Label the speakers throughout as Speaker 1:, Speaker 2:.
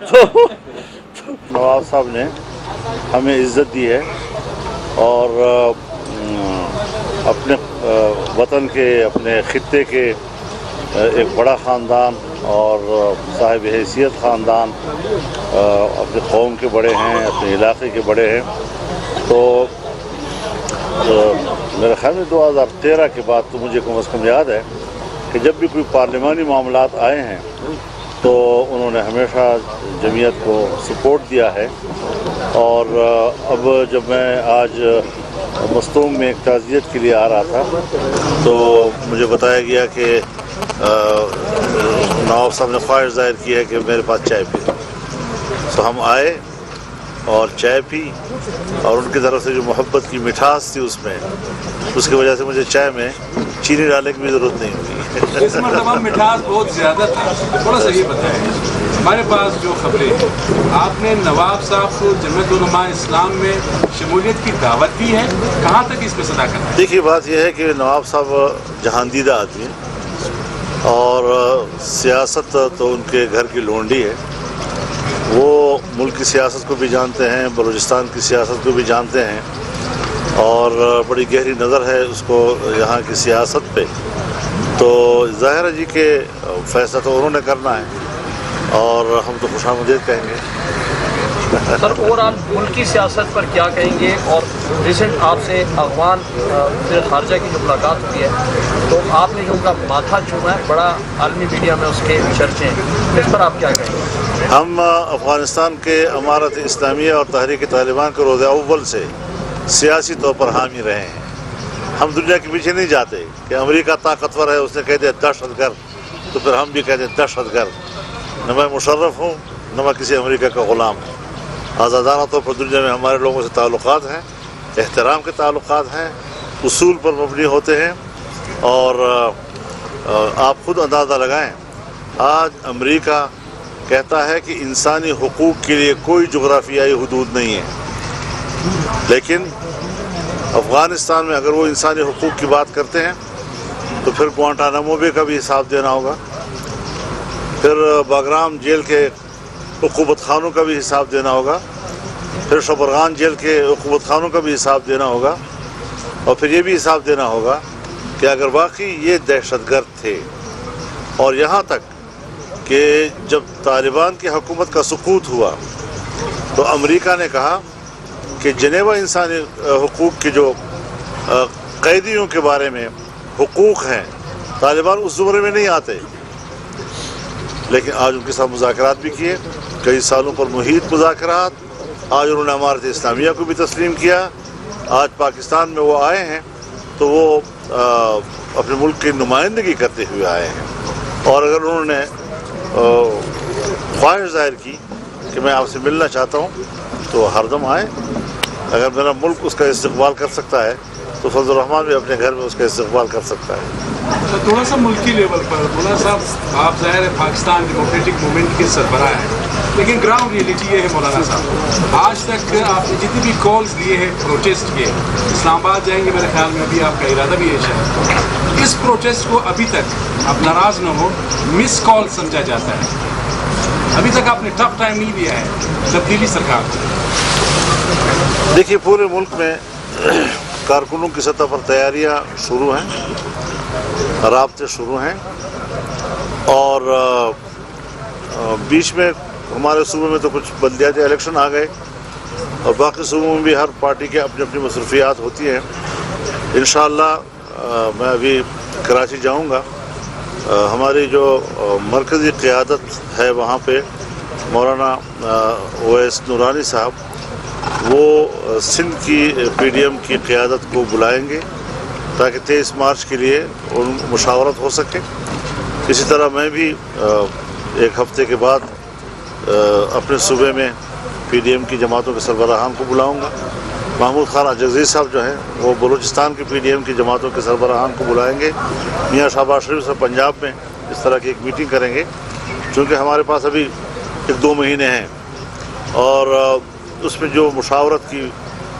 Speaker 1: تو نواب صاحب نے ہمیں عزت دی ہے اور اپنے وطن کے اپنے خطے کے ایک بڑا خاندان اور صاحب حیثیت خاندان اپنے قوم کے بڑے ہیں، اپنے علاقے کے بڑے ہیں. تو میرے خیال میں 2013 کے بعد تو مجھے کم از کم یاد ہے کہ جب بھی کوئی پارلیمانی معاملات آئے ہیں تو انہوں نے ہمیشہ جمعیت کو سپورٹ دیا ہے. اور اب جب میں آج مستونگ میں ایک تعزیت کے لیے آ رہا تھا تو مجھے بتایا گیا کہ نواب صاحب نے خواہش ظاہر کی ہے کہ میرے پاس چائے پی. تو ہم آئے اور چائے پی اور ان کی طرف سے جو محبت کی مٹھاس تھی اس کی وجہ سے مجھے چائے میں چینی ڈالنے کی بھی ضرورت نہیں ہوئی.
Speaker 2: اس مرتبہ مٹھاس بہت زیادہ تھا. تھوڑا سا یہ بتائیں، ہمارے پاس جو خبریں ہیں، آپ نے نواب صاحب کو جمعیت علماء اسلام میں شمولیت کی دعوت دی ہے، کہاں تک اس پہ صداقت ہے؟
Speaker 1: دیکھیے بات یہ ہے کہ نواب صاحب جہاندیدہ آدمی ہیں اور سیاست تو ان کے گھر کی لونڈی ہے. وہ ملک کی سیاست کو بھی جانتے ہیں، بلوچستان کی سیاست کو بھی جانتے ہیں اور بڑی گہری نظر ہے اس کو یہاں کی سیاست پہ. تو ظاہر ہے جی کہ فیصلہ تو انہوں نے کرنا ہے اور ہم تو خوش آمدید کہیں گے.
Speaker 3: سر اور آپ ملکی سیاست پر کیا کہیں گے؟ اور ریسنٹ آپ سے افغان وزیر خارجہ کی جو ملاقات ہوئی ہے تو آپ نے جو ان کا ماتھا چوما ہے، بڑا عالمی میڈیا میں اس کے چرچے ہیں، اس پر آپ کیا کہیں گے؟
Speaker 1: ہم افغانستان کے امارت اسلامیہ اور تحریک طالبان کے روز اول سے سیاسی طور پر حامی رہے ہیں. ہم دنیا کے پیچھے نہیں جاتے کہ امریکہ طاقتور ہے اس نے کہہ دیا دہشت گرد تو پھر ہم بھی کہتے ہیں دہشت گرد. نہ میں مشرف ہوں نہ میں کسی امریکہ کا غلام ہوں. آزادانہ طور پر دنیا میں ہمارے لوگوں سے تعلقات ہیں، احترام کے تعلقات ہیں، اصول پر مبنی ہوتے ہیں. اور آپ خود اندازہ لگائیں، آج امریکہ کہتا ہے کہ انسانی حقوق کے لیے کوئی جغرافیائی حدود نہیں ہے، لیکن افغانستان میں اگر وہ انسانی حقوق کی بات کرتے ہیں تو پھر گوانٹانامو بے کا بھی حساب دینا ہوگا، پھر باگرام جیل کے عقوبت خانوں کا بھی حساب دینا ہوگا، پھر شبرغان جیل کے عقوبت خانوں کا بھی حساب دینا ہوگا، اور پھر یہ بھی حساب دینا ہوگا کہ اگر واقعی یہ دہشت گرد تھے. اور یہاں تک کہ جب طالبان کی حکومت کا سقوط ہوا تو امریکہ نے کہا کہ جنیوا انسانی حقوق کے جو قیدیوں کے بارے میں حقوق ہیں طالبان اس زمرے میں نہیں آتے. لیکن آج ان کے ساتھ مذاکرات بھی کیے، کئی سالوں پر محیط مذاکرات. آج انہوں نے امارت اسلامیہ کو بھی تسلیم کیا. آج پاکستان میں وہ آئے ہیں تو وہ اپنے ملک کی نمائندگی کرتے ہوئے آئے ہیں. اور اگر انہوں نے خواہش ظاہر کی کہ میں آپ سے ملنا چاہتا ہوں تو ہر دم آئے. اگر میرا ملک اس کا استقبال کر سکتا ہے تو فضل الرحمان بھی اپنے گھر میں اس کا استقبال کر سکتا ہے.
Speaker 2: تھوڑا سا ملکی لیول پر مولانا صاحب، آپ ظاہر ہے پاکستان ڈیموکریٹک موومنٹ کے سربراہ ہیں، لیکن گراؤنڈ ریئلٹی یہ ہے مولانا صاحب، آج تک آپ نے جتنے بھی کالز لیے ہیں پروٹیسٹ کے، اسلام آباد جائیں گے میرے خیال میں ابھی آپ کا ارادہ بھی ہے شاید، اس پروٹیسٹ کو ابھی تک آپ ناراض نہ ہو مس کال سمجھا جاتا ہے. ابھی تک آپ نے ٹف ٹائم نہیں دیا ہے تبدیلی سرکار کو.
Speaker 1: دیکھیے پورے ملک میں کارکنوں کی سطح پر تیاریاں شروع ہیں، رابطے شروع ہیں، اور بیچ میں ہمارے صوبے میں تو کچھ بلدیاتی الیکشن آ گئے اور باقی صوبوں میں بھی ہر پارٹی کے اپنی اپنی مصروفیات ہوتی ہیں. انشاءاللہ میں ابھی کراچی جاؤں گا. ہماری جو مرکزی قیادت ہے وہاں پہ مولانا اویس نورانی صاحب وہ سندھ کی پی ڈی ایم کی قیادت کو بلائیں گے تاکہ 23 مارچ کے لیے ان مشاورت ہو سکے. اسی طرح میں بھی ایک ہفتے کے بعد اپنے صوبے میں پی ڈی ایم کی جماعتوں کے سربراہان کو بلاؤں گا. محمود خان اجزی صاحب جو ہیں وہ بلوچستان کی پی ڈی ایم کی جماعتوں کے سربراہان کو بلائیں گے. میاں شہباز شریف سے پنجاب میں اس طرح کی ایک میٹنگ کریں گے، چونکہ ہمارے پاس ابھی 1-2 مہینے ہیں اور اس میں جو مشاورت کی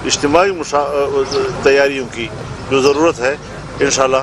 Speaker 1: اجتماعی تیاریوں کی جو ضرورت ہے انشاءاللہ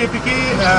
Speaker 4: KPK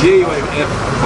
Speaker 2: JUIF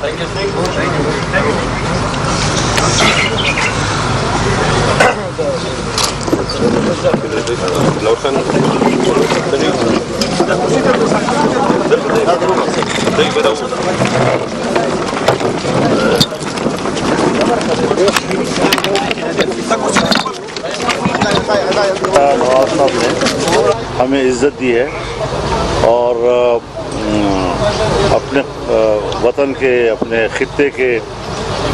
Speaker 5: Thank you.
Speaker 1: ہمیں عزت دی ہے اور اپنے وطن کے اپنے خطے کے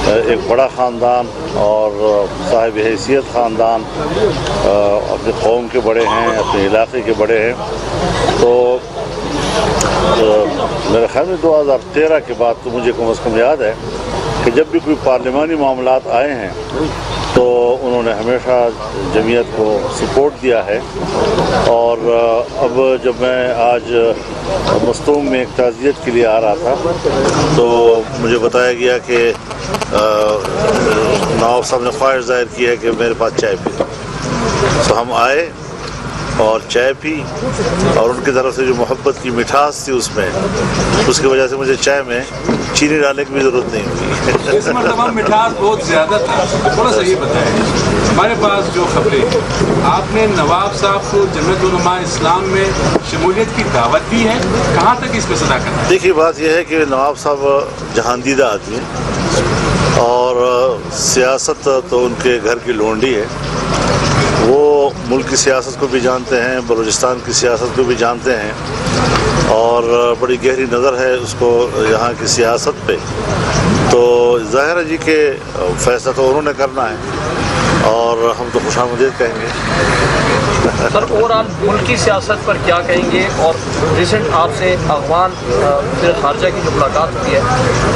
Speaker 1: ایک بڑا خاندان اور صاحب حیثیت خاندان اپنے قوم کے بڑے ہیں، اپنے علاقے کے بڑے ہیں. تو میرے خیال میں 2013 کے بعد تو مجھے کم از کم یاد ہے کہ جب بھی کوئی پارلیمانی معاملات آئے ہیں تو انہوں نے ہمیشہ جمعیت کو سپورٹ دیا ہے. اور اب جب میں آج مستونگ میں ایک تعزیت کے لیے آ رہا تھا تو مجھے بتایا گیا کہ نواب صاحب نے خواہش ظاہر کی ہے کہ میرے پاس چائے پی. تو ہم آئے اور چائے پی اور ان کی طرف سے جو محبت کی مٹھاس تھی اس کی وجہ سے مجھے چائے میں چینی ڈالنے کی بھی ضرورت نہیں ہوئی.
Speaker 2: اس مرتبہ مٹھاس بہت زیادہ تھا. تھوڑا سا یہ بتائیں ہمارے پاس جو خبریں آپ نے نواب صاحب کو جمعیت علماء اسلام میں شمولیت کی دعوت دی ہے، کہاں تک اس پہ صداقت ہے؟
Speaker 1: دیکھیے بات یہ ہے کہ نواب صاحب جہاندیدہ آدمی ہیں اور سیاست تو ان کے گھر کی لونڈی ہے. وہ ملک کی سیاست کو بھی جانتے ہیں، بلوچستان کی سیاست کو بھی جانتے ہیں اور بڑی گہری نظر ہے اس کو یہاں کی سیاست پہ. تو ظاہر ہے جی کہ فیصلہ تو انہوں نے کرنا ہے اور ہم تو خوش آمدید کہیں گے.
Speaker 3: سر اوور آل ملکی سیاست پر کیا کہیں گے؟ اور ریسنٹ آپ سے افغان وزیر خارجہ کی جو ملاقات ہوئی ہے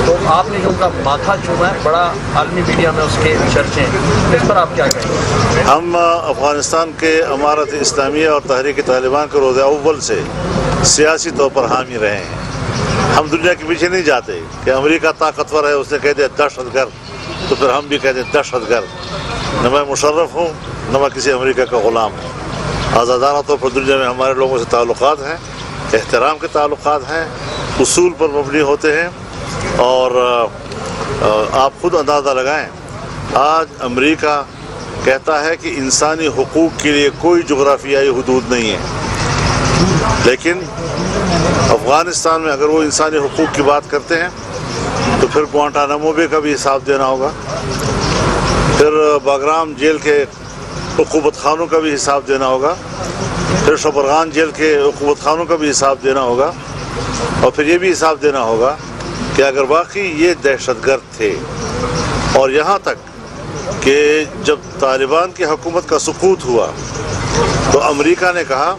Speaker 3: تو آپ نے جو ان کا ماتھا چوما ہے، بڑا عالمی میڈیا میں اس کے چرچے ہیں، اس پر آپ کیا کہیں گے؟
Speaker 1: ہم افغانستان کے امارت اسلامیہ اور تحریک طالبان کے روز اول سے سیاسی طور پر حامی رہے ہیں. ہم دنیا کے پیچھے نہیں جاتے کہ امریکہ طاقتور ہے اس نے کہہ دیا دہشت گرد تو پھر ہم بھی کہہ دیں دہشت گرد. نہ میں مشرف ہوں نہ میں کسی امریکہ کا غلام ہوں. آزادانہ طور پر دنیا میں ہمارے لوگوں سے تعلقات ہیں، احترام کے تعلقات ہیں، اصول پر مبنی ہوتے ہیں. اور آپ خود اندازہ لگائیں، آج امریکہ کہتا ہے کہ انسانی حقوق کے لیے کوئی جغرافیائی حدود نہیں ہے، لیکن افغانستان میں اگر وہ انسانی حقوق کی بات کرتے ہیں تو پھر گوانٹانامو بے کا بھی حساب دینا ہوگا، پھر باگرام جیل کے عقوبت خانوں کا بھی حساب دینا ہوگا، پھر شبرغان جیل کے عقوبت خانوں کا بھی حساب دینا ہوگا، اور پھر یہ بھی حساب دینا ہوگا کہ اگر واقعی یہ دہشت گرد تھے. اور یہاں تک کہ جب طالبان کی حکومت کا سقوط ہوا تو امریکہ نے کہا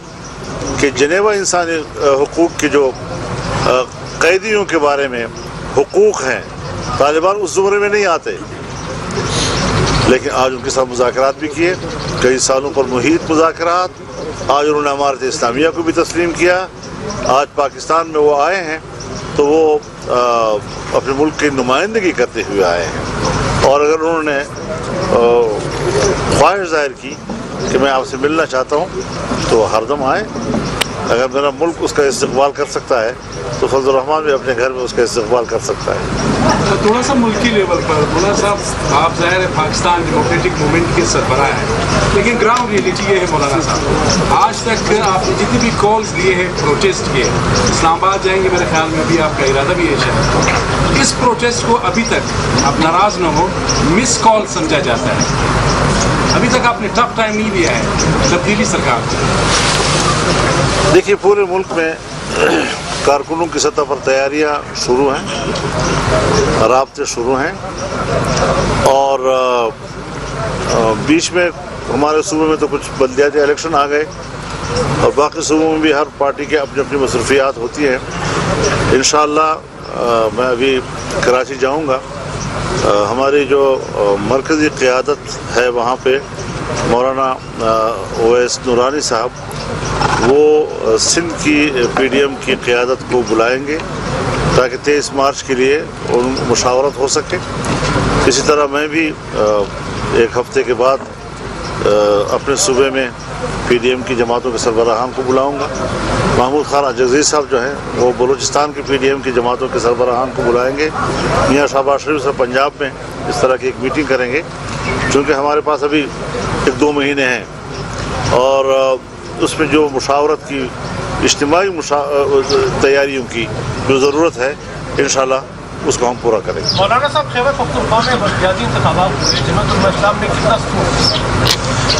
Speaker 1: کہ جنیوا انسانی حقوق کے جو قیدیوں کے بارے میں حقوق ہیں طالبان اس زمرے میں نہیں آتے. لیکن آج ان کے ساتھ مذاکرات بھی کیے، کئی سالوں پر محیط مذاکرات. آج انہوں نے امارت اسلامیہ کو بھی تسلیم کیا. آج پاکستان میں وہ آئے ہیں تو وہ اپنے ملک کی نمائندگی کرتے ہوئے آئے ہیں. اور اگر انہوں نے خواہش ظاہر کی کہ میں آپ سے ملنا چاہتا ہوں تو ہر دم آئے. اگر میرا ملک اس کا استقبال کر سکتا ہے تو فضل الرحمان بھی اپنے گھر میں اس کا استقبال کر سکتا ہے.
Speaker 2: تھوڑا سا ملکی لیول پر مولانا صاحب، آپ ظاہر ہے پاکستان ڈیموکریٹک موومنٹ کے سربراہ ہیں، لیکن گراؤنڈ ریئلٹی یہ ہے مولانا صاحب، آج تک آپ نے جتنی بھی کالز لیے ہیں پروٹیسٹ کے، اسلام آباد جائیں گے میرے خیال میں بھی آپ کا ارادہ بھی ہے شاید، اس پروٹیسٹ کو ابھی تک آپ ناراض نہ ہو مس کال سمجھا جاتا ہے، ابھی تک آپ نے ٹف ٹائم نہیں دیا ہے تبدیلی سرکار کو؟
Speaker 1: دیکھیے پورے ملک میں کارکنوں کی سطح پر تیاریاں شروع ہیں، رابطے شروع ہیں، اور بیچ میں ہمارے صوبے میں تو کچھ بلدیاتی الیکشن آ گئے اور باقی صوبوں میں بھی ہر پارٹی کے اپنی اپنی مصروفیات ہوتی ہیں. انشاءاللہ میں ابھی کراچی جاؤں گا. ہماری جو مرکزی قیادت ہے وہاں پہ مولانا اویس نورانی صاحب وہ سندھ کی پی ڈی ایم کی قیادت کو بلائیں گے تاکہ 23 مارچ کے لیے ان مشاورت ہو سکے. اسی طرح میں بھی ایک ہفتے کے بعد اپنے صوبے میں پی ڈی ایم کی جماعتوں کے سربراہان کو بلاؤں گا. محمود خان اجزی صاحب جو ہیں وہ بلوچستان کی پی ڈی ایم کی جماعتوں کے سربراہان کو بلائیں گے. میاں شہباز شریف سے پنجاب میں اس طرح کی ایک میٹنگ کریں گے، چونکہ ہمارے پاس ابھی 1-2 مہینے ہیں اور اس میں جو مشاورت کی اجتماعی تیاریوں کی جو ضرورت ہے انشاءاللہ اس کو ہم پورا کریں گے.
Speaker 5: مولانا صاحب خیبر پختونخوا میں بلدیاتی انتخابات ہوئے، جمعیت علماء اسلام نے کتنا سپورٹ؟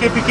Speaker 4: KPK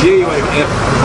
Speaker 2: JUIF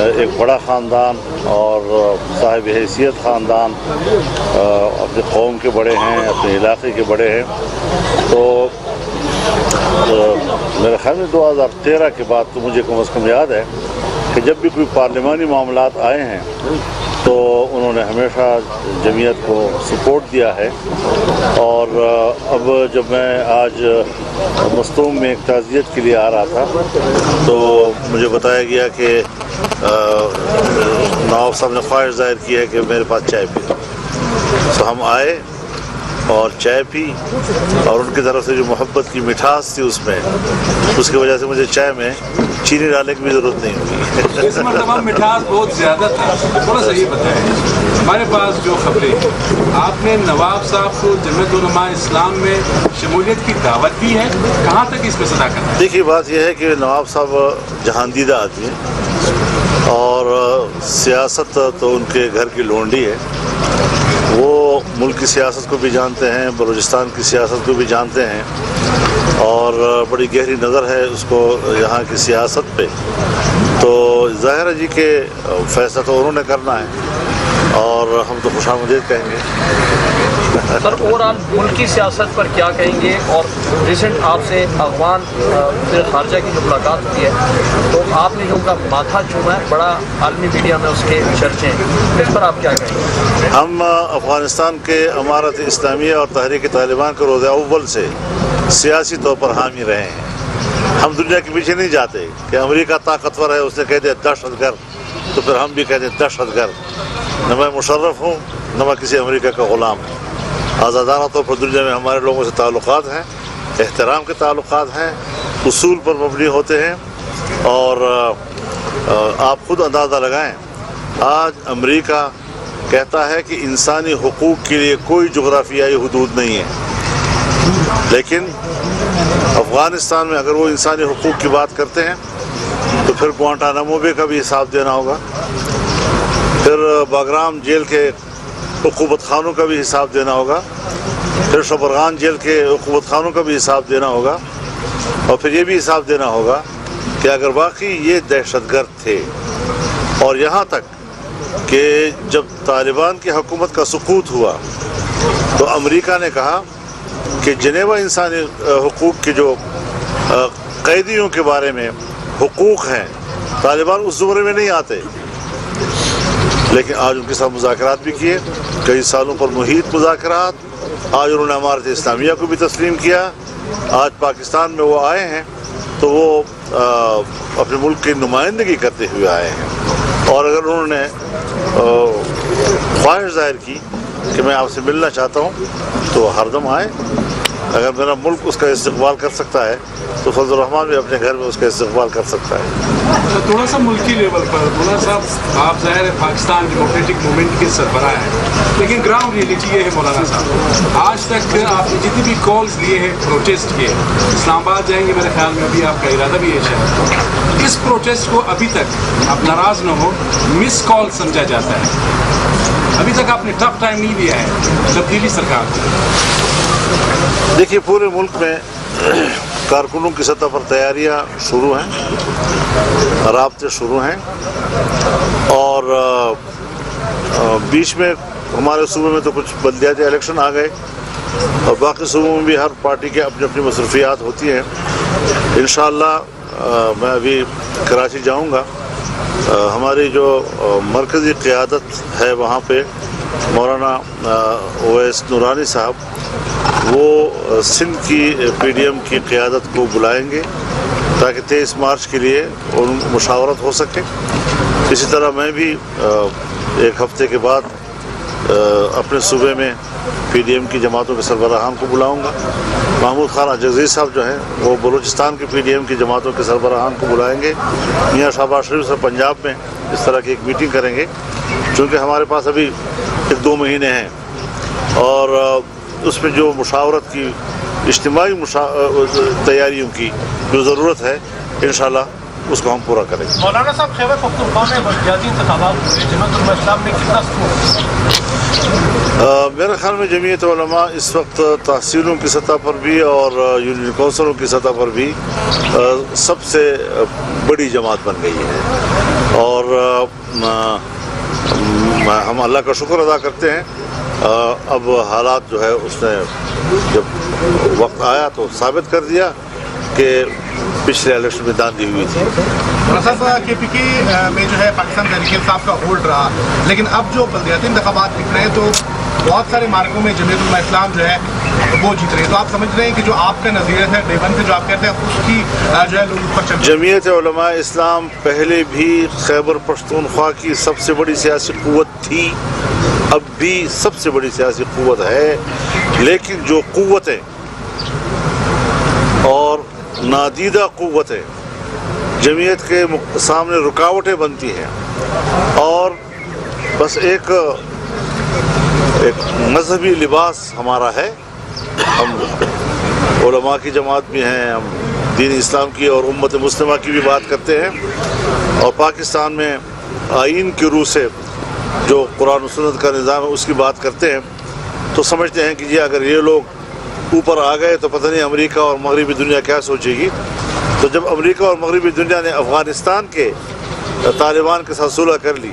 Speaker 1: ایک بڑا خاندان اور صاحب حیثیت خاندان، اپنے قوم کے بڑے ہیں، اپنے علاقے کے بڑے ہیں، تو میرے خیال میں 2013 کے بعد تو مجھے کم از کم یاد ہے کہ جب بھی کوئی پارلیمانی معاملات آئے ہیں تو انہوں نے ہمیشہ جمعیت کو سپورٹ دیا ہے۔ اور اب جب میں آج مستونگ میں ایک تعزیت کے لیے آ رہا تھا تو مجھے بتایا گیا کہ نواب صاحب نے خواہش ظاہر کی ہے کہ میرے پاس چائے پی، تو ہم آئے اور چائے پی، اور ان کی طرف سے جو محبت کی مٹھاس تھی اس میں، اس کی وجہ سے مجھے چائے میں چینی ڈالنے کی بھی ضرورت نہیں ہوئی۔
Speaker 2: اس مرتبہ مٹھاس بہت زیادہ تھا، تھوڑا سا یہ بتائیں، ہمارے پاس جو خبریں آپ نے نواب صاحب کو جمعیت علماء اسلام میں شمولیت کی دعوت دی ہے، کہاں تک اس میں صداقت ہے؟
Speaker 1: دیکھیے بات یہ ہے کہ نواب صاحب جہاندیدہ آدمی ہیں اور سیاست تو ان کے گھر کی لونڈی ہے، وہ ملک کی سیاست کو بھی جانتے ہیں، بلوچستان کی سیاست کو بھی جانتے ہیں، اور بڑی گہری نظر ہے اس کو یہاں کی سیاست پہ، تو ظاہر ہے جی کہ فیصلہ تو انہوں نے کرنا ہے اور ہم تو خوش آمدید کہیں گے۔
Speaker 3: سر اوور آل ملک کی سیاست پر کیا کہیں گے؟ اور ریسنٹ آپ سے افغان وزیر خارجہ کی جو ملاقات ہوئی ہے تو آپ نے جو ان کا ماتھا چوما ہے، بڑا عالمی میڈیا میں اس کے چرچے ہیں، اس پر آپ کیا کہیں گے؟
Speaker 1: ہم افغانستان کے امارت اسلامیہ اور تحریک طالبان کے روز اول سے سیاسی طور پر حامی رہے ہیں۔ ہم دنیا کے پیچھے نہیں جاتے کہ امریکہ طاقتور ہے، اس نے کہہ دیا دہشت گرد، تو پھر ہم بھی کہہ دیں دہشت گرد۔ نہ میں مشرف ہوں نہ میں کسی امریکہ کا غلام ہوں۔ آزادانہ طور پر دنیا میں ہمارے لوگوں سے تعلقات ہیں، احترام کے تعلقات ہیں، اصول پر مبنی ہوتے ہیں، اور آپ خود اندازہ لگائیں، آج امریکہ کہتا ہے کہ انسانی حقوق کے لیے کوئی جغرافیائی حدود نہیں ہے، لیکن افغانستان میں اگر وہ انسانی حقوق کی بات کرتے ہیں تو پھر گوانٹانامو بے کا بھی حساب دینا ہوگا، پھر باگرام جیل کے عقوبت خانوں کا بھی حساب دینا ہوگا، پھر شبرغان جیل کے عقوبت خانوں کا بھی حساب دینا ہوگا، اور پھر یہ بھی حساب دینا ہوگا کہ اگر واقعی یہ دہشت گرد تھے، اور یہاں تک کہ جب طالبان کی حکومت کا سقوط ہوا تو امریکہ نے کہا کہ جنیوا انسانی حقوق کے جو قیدیوں کے بارے میں حقوق ہیں، طالبان اس زمرے میں نہیں آتے، لیکن آج ان کے ساتھ مذاکرات بھی کیے، کئی سالوں پر محیط مذاکرات، آج انہوں نے امارت اسلامیہ کو بھی تسلیم کیا، آج پاکستان میں وہ آئے ہیں تو وہ اپنے ملک کی نمائندگی کرتے ہوئے آئے ہیں، اور اگر انہوں نے خواہش ظاہر کی کہ میں آپ سے ملنا چاہتا ہوں تو ہر دم آئے، اگر میرا ملک اس کا استقبال کر سکتا ہے تو فضل الرحمان بھی اپنے گھر میں اس کا استقبال کر سکتا ہے۔
Speaker 2: تھوڑا سا ملکی لیول پر مولانا صاحب، آپ ظاہر ہے پاکستان ڈیموکریٹک موومنٹ کے سربراہ ہیں، لیکن گراؤنڈ ریئلٹی یہ ہے مولانا صاحب، آج تک آپ نے جتنی بھی کالز لیے ہیں پروٹیسٹ کے، اسلام آباد جائیں گے میرے خیال میں ابھی آپ کا ارادہ بھی ہے شاید، اس پروٹیسٹ کو ابھی تک آپ ناراض نہ ہو، مس کال سمجھا جاتا ہے، ابھی تک آپ نے ٹف ٹائم نہیں دیا ہے تبدیلی سرکار کو۔
Speaker 1: دیکھیے پورے ملک میں کارکنوں کی سطح پر تیاریاں شروع ہیں، رابطے شروع ہیں، اور بیچ میں ہمارے صوبے میں تو کچھ بلدیاتی الیکشن آ گئے، اور باقی صوبوں میں بھی ہر پارٹی کے اپنی اپنی مصروفیات ہوتی ہیں۔ انشاءاللہ میں ابھی کراچی جاؤں گا، ہماری جو مرکزی قیادت ہے وہاں پہ مولانا اویس نورانی صاحب، وہ سندھ کی پی ڈی ایم کی قیادت کو بلائیں گے تاکہ 23 مارچ کے لیے ان مشاورت ہو سکے۔ اسی طرح میں بھی ایک ہفتے کے بعد اپنے صوبے میں پی ڈی ایم کی جماعتوں کے سربراہان کو بلاؤں گا۔ محمود خان عزیز صاحب جو ہیں وہ بلوچستان کی پی ڈی ایم کی جماعتوں کے سربراہان کو بلائیں گے، میاں شہباز شریف سے پنجاب میں اس طرح کی ایک میٹنگ کریں گے، چونکہ ہمارے پاس ابھی 1-2 مہینے ہیں، اور اس میں جو مشاورت کی اجتماعی تیاریوں کی جو ضرورت ہے انشاءاللہ اس کو ہم پورا کریں گے۔
Speaker 5: مولانا صاحب، خیبر پختونخوا میں بلدیاتی انتخابات ہوئے، جمعیت علماء اسلام نے کتنا سکور؟
Speaker 1: میرے خیال میں جمعیت علماء اس وقت تحصیلوں کی سطح پر بھی اور یونین کونسلوں کی سطح پر بھی سب سے بڑی جماعت بن گئی ہے۔ اور ہم اللہ کا شکر ادا کرتے ہیں. اب حالات جو ہے اس نے جب وقت آیا تو ثابت کر دیا کہ پچھلے الیکشن میں داندھی ہوئی تھی.
Speaker 4: صاحب کے پی کے میں جو ہے پاکستان تحریک انصاف کا ہولڈ رہا، لیکن اب جو بلدیاتی انتخابات دکھ رہے ہیں تو بہت سارے مارکوں میں جمعیت علماء اسلام جو ہے وہ جیت رہے ہیں. تو آپ سمجھ رہے ہیں کہ جو آپ کا نظریہ ہے ڈے ون سے جو آپ کہتے ہیں اس کی جو ہے لوگ پر چل
Speaker 1: جمعیت علماء اسلام پہلے بھی خیبر پختونخوا کی سب سے بڑی سیاسی قوت تھی، اب بھی سب سے بڑی سیاسی قوت ہے، لیکن جو قوتیں اور نادیدہ قوتیں جمعیت کے سامنے رکاوٹیں بنتی ہیں، اور بس ایک مذہبی لباس ہمارا ہے. ہم علماء کی جماعت بھی ہیں، ہم دین اسلام کی اور امت مسلمہ کی بھی بات کرتے ہیں، اور پاکستان میں آئین کی روح سے جو قرآن و سنت کا نظام ہے اس کی بات کرتے ہیں، تو سمجھتے ہیں کہ جی اگر یہ لوگ اوپر آ گئے تو پتہ نہیں امریکہ اور مغربی دنیا کیا سوچے گی. تو جب امریکہ اور مغربی دنیا نے افغانستان کے طالبان کے ساتھ صلح کر لی،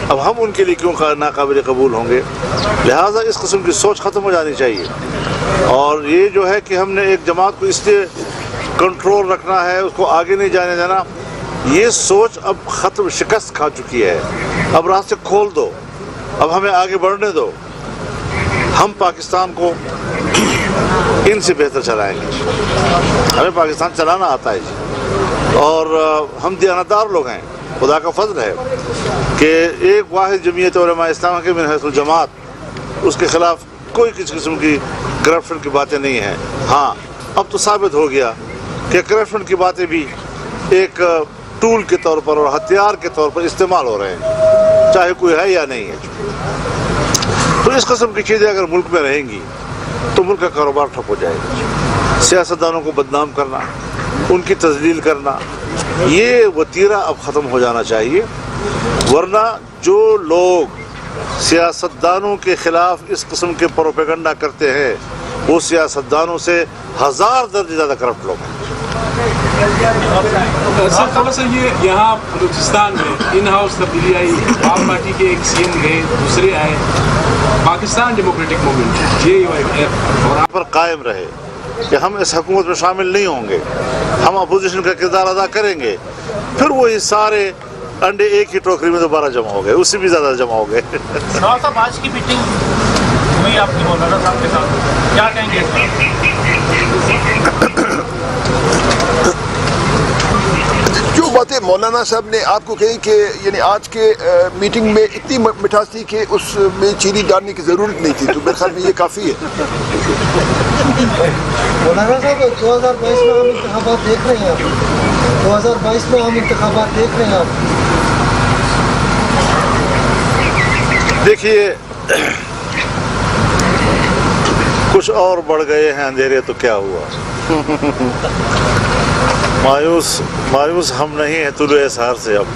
Speaker 1: اب ہم ان کے لیے کیوں ناقابل قبول ہوں گے؟ لہٰذا اس قسم کی سوچ ختم ہو جانی چاہیے. اور یہ جو ہے کہ ہم نے ایک جماعت کو اس لیے کنٹرول رکھنا ہے، اس کو آگے نہیں جانے دینا، یہ سوچ اب ختم، شکست کھا چکی ہے. اب راستے کھول دو، اب ہمیں آگے بڑھنے دو، ہم پاکستان کو ان سے بہتر چلائیں گے. ہمیں پاکستان چلانا آتا ہے جی، اور ہم دیانتدار لوگ ہیں. خدا کا فضل ہے کہ ایک واحد جمعیت علماء اسلام کے من حیث الجماعت، اس کے خلاف کوئی کسی قسم کی کرپشن کی باتیں نہیں ہیں. ہاں اب تو ثابت ہو گیا کہ کرپشن کی باتیں بھی ایک ٹول کے طور پر اور ہتھیار کے طور پر استعمال ہو رہے ہیں، چاہے کوئی ہے یا نہیں ہے. تو اس قسم کی چیزیں اگر ملک میں رہیں گی تو ملک کا کاروبار ٹھپ ہو جائے گا. سیاستدانوں کو بدنام کرنا، ان کی تذلیل کرنا، یہ وتیرہ اب ختم ہو جانا چاہیے. ورنہ جو لوگ سیاستدانوں کے خلاف اس قسم کے پروپیگنڈا کرتے ہیں وہ سیاستدانوں سے 1000 درجے زیادہ کرپٹ لوگ ہیں.
Speaker 2: سر تھوڑا سا یہ یہاں بلوچستان میں ان ہاؤس تبدیلی آئی، آپ پارٹی کے ایک سی ایم گئے، دوسرے آئے، پاکستان ڈیموکریٹک موومنٹ JUIF اور
Speaker 1: پر قائم رہے کہ ہم اس حکومت میں شامل نہیں ہوں گے، ہم اپوزیشن کا کردار ادا کریں گے. پھر وہی سارے انڈے ایک ہی ٹوکری میں دوبارہ جمع ہو گئے، اس سے بھی زیادہ جمع ہو گئے.
Speaker 5: صاحب آج کی میٹنگ ہوئی آپ کی مولانا صاحب کے ساتھ، کیا کہیں گے اس پر؟
Speaker 6: جو باتیں مولانا صاحب نے آپ کو کہی کہ یعنی آج کے میٹنگ میں اتنی مٹھاس تھی کہ اس میں چینی ڈالنے کی ضرورت نہیں تھی، تو میرے خیال میں یہ کافی ہے.
Speaker 7: مولانا صاحب 2022 میں عام انتخابات دیکھ رہے ہیں آپ، 2022 میں عام انتخابات دیکھ رہے ہیں آپ.
Speaker 1: دیکھیے کچھ اور بڑھ گئے ہیں اندھیرے تو کیا ہوا. مایوس ہم نہیں ہیں طلوع سحر سے، اب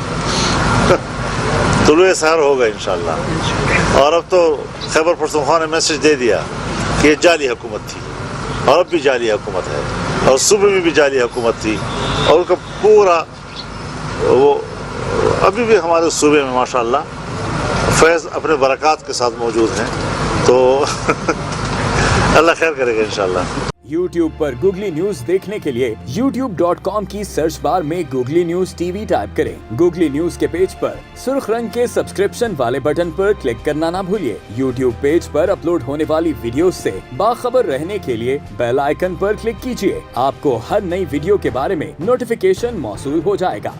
Speaker 1: طلوع سحر ہوگا انشاءاللہ. اور اب تو خیبر پختونخوا نے میسج دے دیا کہ یہ جعلی حکومت تھی، اور اب بھی جعلی حکومت ہے، اور صوبے میں بھی جعلی حکومت تھی، اور ان کا پورا وہ ابھی بھی ہمارے صوبے میں ماشاءاللہ فیض اپنے برکات کے ساتھ موجود ہیں. تو اللہ خیر کرے گا انشاءاللہ.
Speaker 8: YouTube پر گوگلی نیوز دیکھنے کے لیے youtube.com کی سرچ بار میں گوگلی نیوز TV ٹائپ کریں. گوگلی نیوز کے پیج پر سرخ رنگ کے سبسکرپشن والے بٹن پر کلک کرنا نہ بھولیے. YouTube پیج پر اپلوڈ ہونے والی ویڈیوز سے باخبر رہنے کے لیے بیل آئیکن پر کلک کیجیے. آپ کو ہر نئی ویڈیو کے بارے میں نوٹیفیکیشن موصول ہو جائے گا.